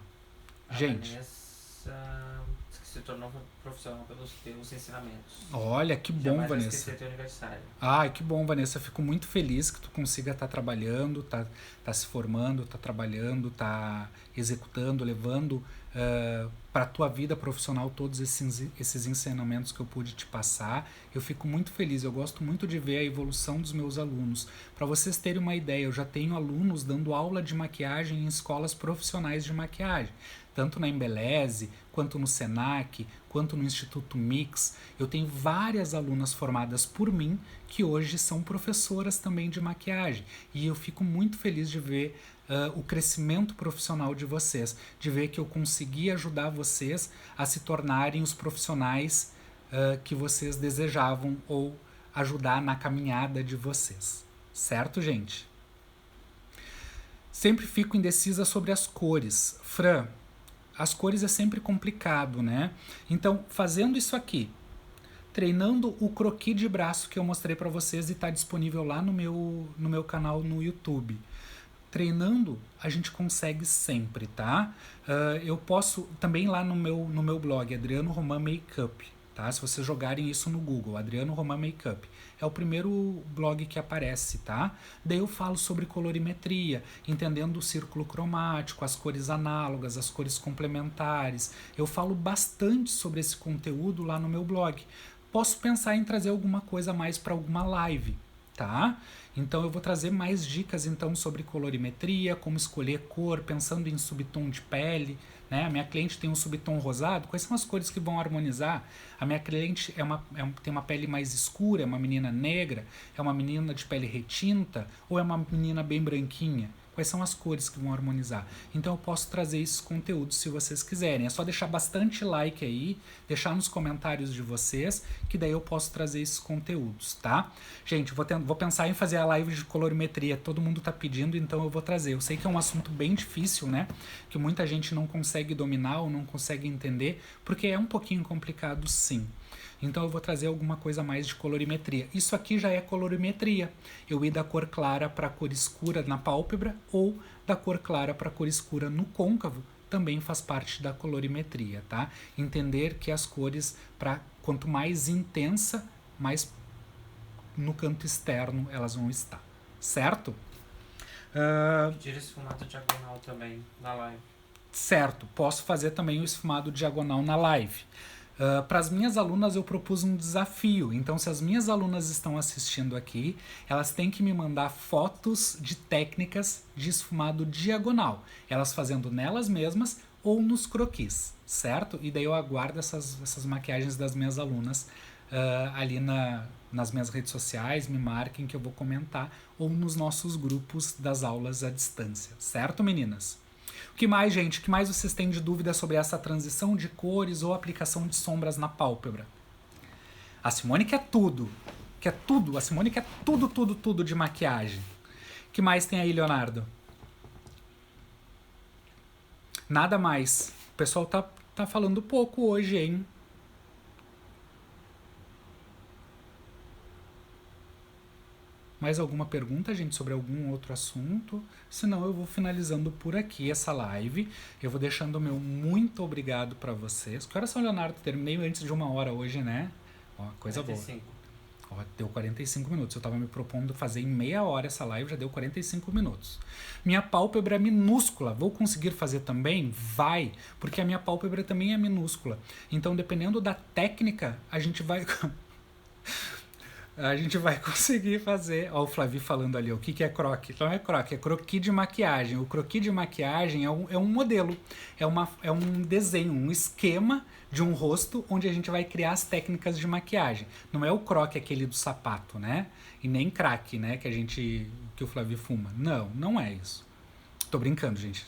Speaker 1: Gente,
Speaker 2: Vanessa, que se tornou profissional pelos teus ensinamentos.
Speaker 1: olha, que bom,
Speaker 2: Jamais vai
Speaker 1: Vanessa.
Speaker 2: esquecer teu aniversário.
Speaker 1: Ai, que bom, Vanessa. Fico muito feliz que tu consiga estar trabalhando, tá se formando, tá trabalhando, tá executando, levando para a tua vida profissional todos esses ensinamentos que eu pude te passar. Eu fico muito feliz, eu gosto muito de ver a evolução dos meus alunos. Para vocês terem uma ideia, eu já tenho alunos dando aula de maquiagem em escolas profissionais de maquiagem, tanto na Embeleze, quanto no Senac, quanto no Instituto Mix. Eu tenho várias alunas formadas por mim que hoje são professoras também de maquiagem. E eu fico muito feliz de ver o crescimento profissional de vocês, de ver que eu consegui ajudar vocês a se tornarem os profissionais que vocês desejavam ou ajudar na caminhada de vocês. Certo, gente? Sempre fico indecisa sobre as cores. Fran, as cores é sempre complicado, né? Então, fazendo isso aqui, treinando o croquis de braço que eu mostrei para vocês e está disponível lá no meu canal no YouTube. Treinando, a gente consegue sempre, tá? Eu posso, também lá no meu blog, Adriano Roman Makeup, tá? Se vocês jogarem isso no Google, Adriano Roman Makeup, é o primeiro blog que aparece, tá? Daí eu falo sobre colorimetria, entendendo o círculo cromático, as cores análogas, as cores complementares. Eu falo bastante sobre esse conteúdo lá no meu blog. Posso pensar em trazer alguma coisa a mais para alguma live, tá? Então eu vou trazer mais dicas então sobre colorimetria, como escolher cor, pensando em subtom de pele, né? A minha cliente tem um subtom rosado, quais são as cores que vão harmonizar? A minha cliente tem uma pele mais escura, é uma menina negra, é uma menina de pele retinta ou é uma menina bem branquinha? Quais são as cores que vão harmonizar? Então eu posso trazer esses conteúdos se vocês quiserem. É só deixar bastante like aí, deixar nos comentários de vocês, que daí eu posso trazer esses conteúdos, tá? Gente, vou pensar em fazer a live de colorimetria. Todo mundo tá pedindo, então eu vou trazer. Eu sei que é um assunto bem difícil, né? Que muita gente não consegue dominar ou não consegue entender, porque é um pouquinho complicado, sim. Então eu vou trazer alguma coisa mais de colorimetria. Isso aqui já é colorimetria. Eu ir da cor clara para a cor escura na pálpebra ou da cor clara para a cor escura no côncavo também faz parte da colorimetria, tá? Entender que as cores, quanto mais intensa, mais no canto externo elas vão estar, certo?
Speaker 2: Tira esse formato diagonal também na live.
Speaker 1: Certo, posso fazer também o esfumado diagonal na live. Para as minhas alunas eu propus um desafio, então se as minhas alunas estão assistindo aqui, elas têm que me mandar fotos de técnicas de esfumado diagonal, elas fazendo nelas mesmas ou nos croquis, certo? E daí eu aguardo essas maquiagens das minhas alunas ali nas minhas redes sociais, me marquem que eu vou comentar, ou nos nossos grupos das aulas à distância, certo, meninas? O que mais, gente? O que mais vocês têm de dúvida sobre essa transição de cores ou aplicação de sombras na pálpebra? A Simone quer tudo. Quer tudo. A Simone quer tudo, tudo, tudo de maquiagem. O que mais tem aí, Leonardo? Nada mais. O pessoal tá falando pouco hoje, hein? Mais alguma pergunta, gente, sobre algum outro assunto? Senão eu vou finalizando por aqui essa live. Eu vou deixando o meu muito obrigado para vocês. Que horas são, Leonardo? Terminei antes de 1 hora hoje, né? Ó, coisa
Speaker 2: 45.
Speaker 1: boa. Ó, deu 45 minutos. Eu tava me propondo fazer em meia hora essa live, já deu 45 minutos. Minha pálpebra é minúscula. Vou conseguir fazer também? Vai, porque a minha pálpebra também é minúscula. Então, dependendo da técnica, a gente vai conseguir fazer. Ó, o Flavi falando ali, o que é croque? Não é croque, é croquis de maquiagem. O croquis de maquiagem é um modelo, é um desenho, um esquema de um rosto onde a gente vai criar as técnicas de maquiagem. Não é o croque aquele do sapato, né? E nem crack, né? Que o Flavi fuma. Não é isso. Tô brincando, gente.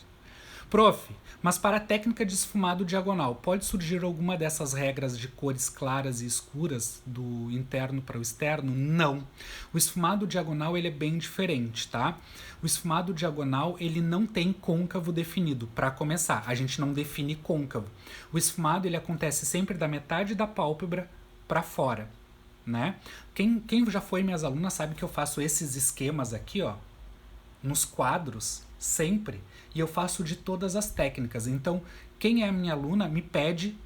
Speaker 1: Prof, mas para a técnica de esfumado diagonal, pode surgir alguma dessas regras de cores claras e escuras do interno para o externo? Não. O esfumado diagonal ele é bem diferente, tá? O esfumado diagonal ele não tem côncavo definido. Para começar, a gente não define côncavo. O esfumado ele acontece sempre da metade da pálpebra para fora, né? Quem já foi minhas alunas sabe que eu faço esses esquemas aqui, ó, nos quadros, sempre, e eu faço de todas as técnicas. Então, quem é a minha aluna me pede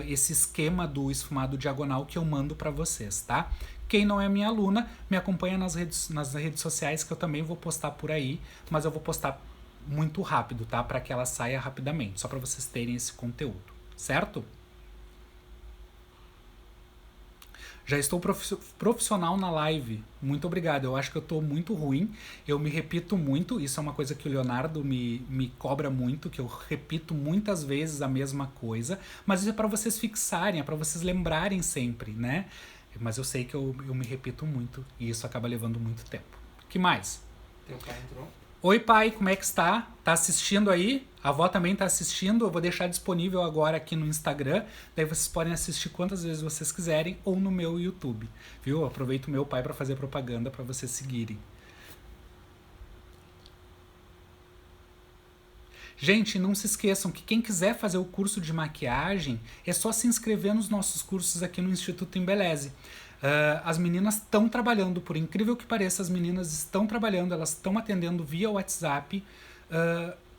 Speaker 1: esse esquema do esfumado diagonal que eu mando para vocês, tá? Quem não é minha aluna, me acompanha nas redes sociais que eu também vou postar por aí, mas eu vou postar muito rápido, tá? Para que ela saia rapidamente, só para vocês terem esse conteúdo, certo? Já estou profissional na live. Muito obrigado. Eu acho que eu estou muito ruim. Eu me repito muito. Isso é uma coisa que o Leonardo me cobra muito, que eu repito muitas vezes a mesma coisa. Mas isso é para vocês fixarem, é para vocês lembrarem sempre, né? Mas eu sei que eu me repito muito e isso acaba levando muito tempo. O que mais?
Speaker 2: Teu pai entrou?
Speaker 1: Oi, pai, como é que está? Tá assistindo aí? A avó também está assistindo. Eu vou deixar disponível agora aqui no Instagram. Daí vocês podem assistir quantas vezes vocês quiserem ou no meu YouTube. Viu? Eu aproveito o meu pai para fazer propaganda para vocês seguirem. Gente, não se esqueçam que quem quiser fazer o curso de maquiagem é só se inscrever nos nossos cursos aqui no Instituto Embeleze. As meninas estão trabalhando, por incrível que pareça, as meninas estão trabalhando, elas estão atendendo via WhatsApp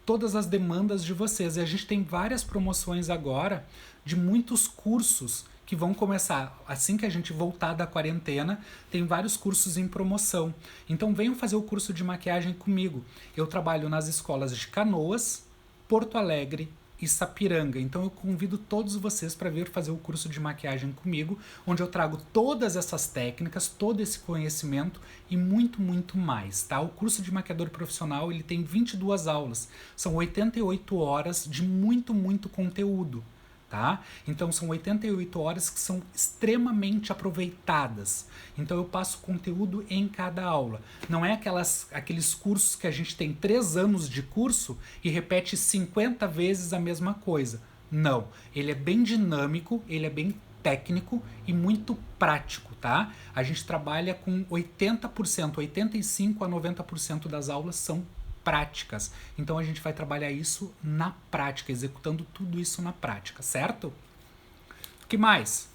Speaker 1: todas as demandas de vocês. E a gente tem várias promoções agora de muitos cursos que vão começar assim que a gente voltar da quarentena. Tem vários cursos em promoção. Então venham fazer o curso de maquiagem comigo. Eu trabalho nas escolas de Canoas, Porto Alegre e Sapiranga. Então eu convido todos vocês para vir fazer o curso de maquiagem comigo, onde eu trago todas essas técnicas, todo esse conhecimento e muito, muito mais, tá? O curso de maquiador profissional, ele tem 22 aulas. São 88 horas de muito, muito conteúdo, tá? Então são 88 horas que são extremamente aproveitadas. Então eu passo conteúdo em cada aula. Não é aqueles cursos que a gente tem 3 anos de curso e repete 50 vezes a mesma coisa. Não, ele é bem dinâmico, ele é bem técnico e muito prático, tá? A gente trabalha com 80%, 85 a 90% das aulas são práticas. Então a gente vai trabalhar isso na prática, executando tudo isso na prática, certo? O que mais?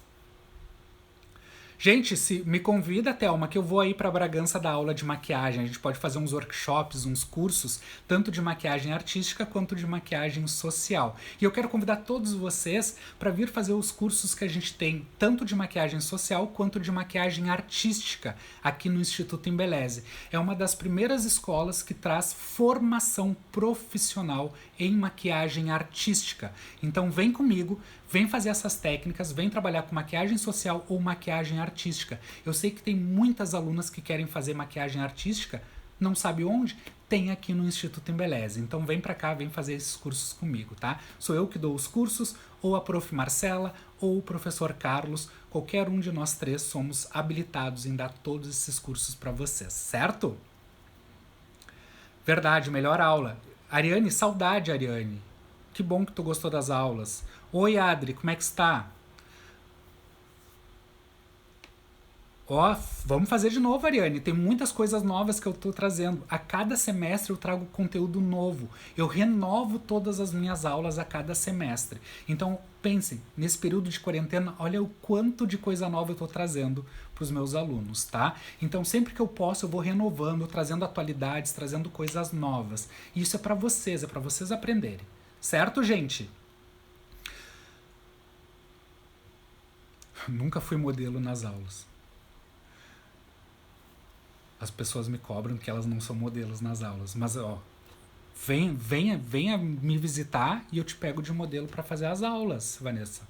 Speaker 1: Gente, se me convida, Thelma, que eu vou aí para Bragança dar aula de maquiagem. A gente pode fazer uns workshops, uns cursos, tanto de maquiagem artística quanto de maquiagem social. E eu quero convidar todos vocês para vir fazer os cursos que a gente tem, tanto de maquiagem social quanto de maquiagem artística, aqui no Instituto Embeleze. É uma das primeiras escolas que traz formação profissional em maquiagem artística. Então vem comigo, vem fazer essas técnicas, vem trabalhar com maquiagem social ou maquiagem artística. Eu sei que tem muitas alunas que querem fazer maquiagem artística, não sabe onde? Tem aqui no Instituto Embeleze. Então vem pra cá, vem fazer esses cursos comigo, tá? Sou eu que dou os cursos, ou a Prof. Marcela, ou o professor Carlos. Qualquer um de nós três somos habilitados em dar todos esses cursos para vocês, certo? Verdade, melhor aula. Ariane, saudade, Ariane. Que bom que tu gostou das aulas. Oi, Adri, como é que está? Ó, vamos fazer de novo, Ariane. Tem muitas coisas novas que eu tô trazendo. A cada semestre eu trago conteúdo novo. Eu renovo todas as minhas aulas a cada semestre. Então, pensem, nesse período de quarentena, olha o quanto de coisa nova eu tô trazendo para os meus alunos, tá? Então, sempre que eu posso, eu vou renovando, trazendo atualidades, trazendo coisas novas. E isso é para vocês aprenderem. Certo, gente? Nunca fui modelo nas aulas. As pessoas me cobram que elas não são modelos nas aulas. Mas, ó, venha me visitar e eu te pego de modelo para fazer as aulas, Vanessa.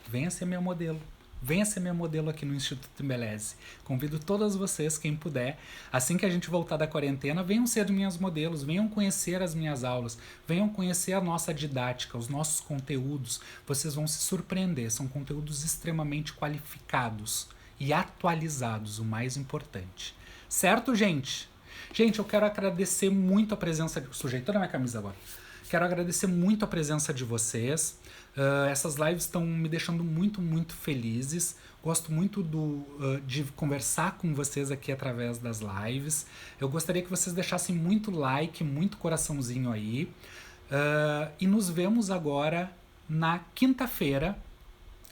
Speaker 1: Venha ser meu modelo. Venha ser meu modelo aqui no Instituto Embeleze. Convido todas vocês, quem puder, assim que a gente voltar da quarentena, venham ser minhas modelos, venham conhecer as minhas aulas, venham conhecer a nossa didática, os nossos conteúdos. Vocês vão se surpreender, são conteúdos extremamente qualificados e atualizados, o mais importante. Certo, gente? Gente, eu quero agradecer muito a presença... Sujei toda a minha camisa agora. Quero agradecer muito a presença de vocês. Essas lives estão me deixando muito, muito felizes. Gosto muito de conversar com vocês aqui através das lives. Eu gostaria que vocês deixassem muito like, muito coraçãozinho aí. E nos vemos agora na quinta-feira.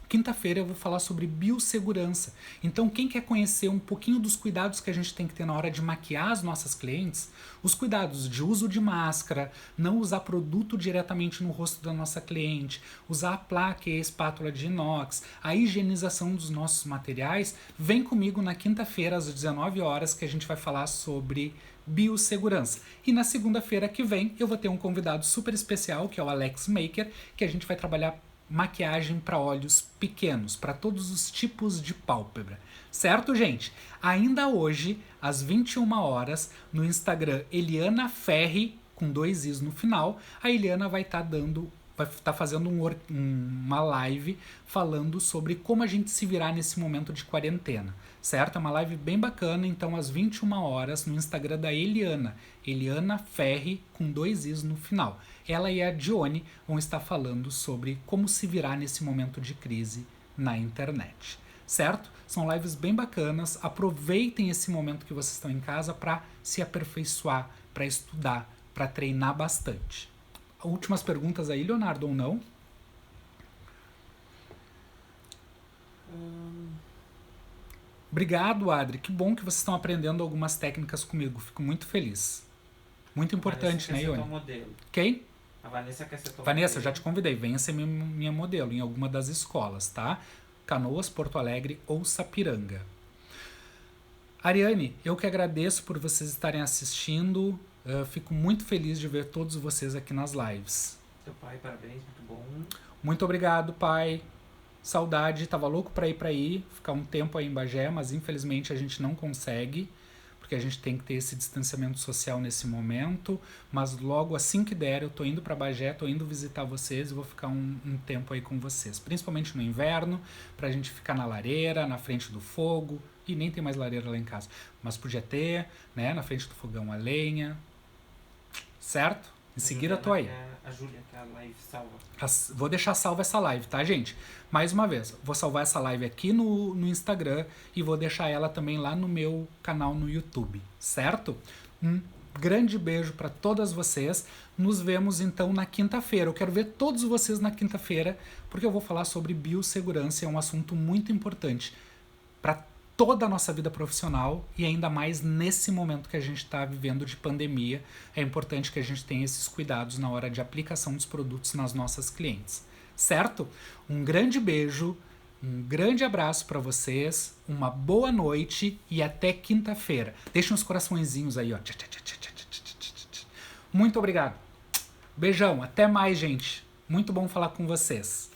Speaker 1: Quinta-feira eu vou falar sobre biossegurança. Então, quem quer conhecer um pouquinho dos cuidados que a gente tem que ter na hora de maquiar as nossas clientes, os cuidados de uso de máscara, não usar produto diretamente no rosto da nossa cliente, usar a placa e a espátula de inox, a higienização dos nossos materiais, vem comigo na quinta-feira às 19 horas que a gente vai falar sobre biossegurança. E na segunda-feira que vem eu vou ter um convidado super especial, que é o Alex Maker, que a gente vai trabalhar maquiagem para olhos pequenos, para todos os tipos de pálpebra. Certo, gente? Ainda hoje, às 21 horas, no Instagram Eliana Ferri, com 2 i's no final, a Eliana vai estar fazendo uma live falando sobre como a gente se virar nesse momento de quarentena. Certo? É uma live bem bacana, então às 21 horas no Instagram da Eliana, Eliana Ferri, com 2 i's no final. Ela e a Dione vão estar falando sobre como se virar nesse momento de crise na internet. Certo? São lives bem bacanas. Aproveitem esse momento que vocês estão em casa para se aperfeiçoar, para estudar, para treinar bastante. Últimas perguntas aí, Leonardo, ou não? Obrigado, Adri. Que bom que vocês estão aprendendo algumas técnicas comigo. Fico muito feliz. Muito importante, né, Ione? Quem?
Speaker 2: A Vanessa quer ser tua
Speaker 1: Vanessa,
Speaker 2: modelo.
Speaker 1: eu já te convidei. Venha ser minha modelo em alguma das escolas, tá? Canoas, Porto Alegre ou Sapiranga. Ariane, eu que agradeço por vocês estarem assistindo. Fico muito feliz de ver todos vocês aqui nas lives.
Speaker 2: Seu pai, parabéns, muito bom.
Speaker 1: Muito obrigado, pai. Saudade, tava louco pra ir, ficar um tempo aí em Bagé, mas infelizmente a gente não consegue, porque a gente tem que ter esse distanciamento social nesse momento, mas logo assim que der, eu tô indo pra Bagé, tô indo visitar vocês e vou ficar um tempo aí com vocês, principalmente no inverno, pra gente ficar na lareira, na frente do fogo, e nem tem mais lareira lá em casa, mas podia ter, né, na frente do fogão a lenha, certo? Em seguida eu tô aí.
Speaker 2: A Júlia, que a live salva.
Speaker 1: Vou deixar salva essa live, tá, gente? Mais uma vez, vou salvar essa live aqui no Instagram e vou deixar ela também lá no meu canal no YouTube, certo? Um grande beijo para todas vocês. Nos vemos então na quinta-feira. Eu quero ver todos vocês na quinta-feira, porque eu vou falar sobre biossegurança. É um assunto muito importante para toda a nossa vida profissional e ainda mais nesse momento que a gente está vivendo de pandemia. É importante que a gente tenha esses cuidados na hora de aplicação dos produtos nas nossas clientes, certo? Um grande beijo, um grande abraço para vocês, uma boa noite e até quinta-feira. Deixem uns coraçõezinhos aí, ó. Muito obrigado. Beijão, até mais, gente. Muito bom falar com vocês.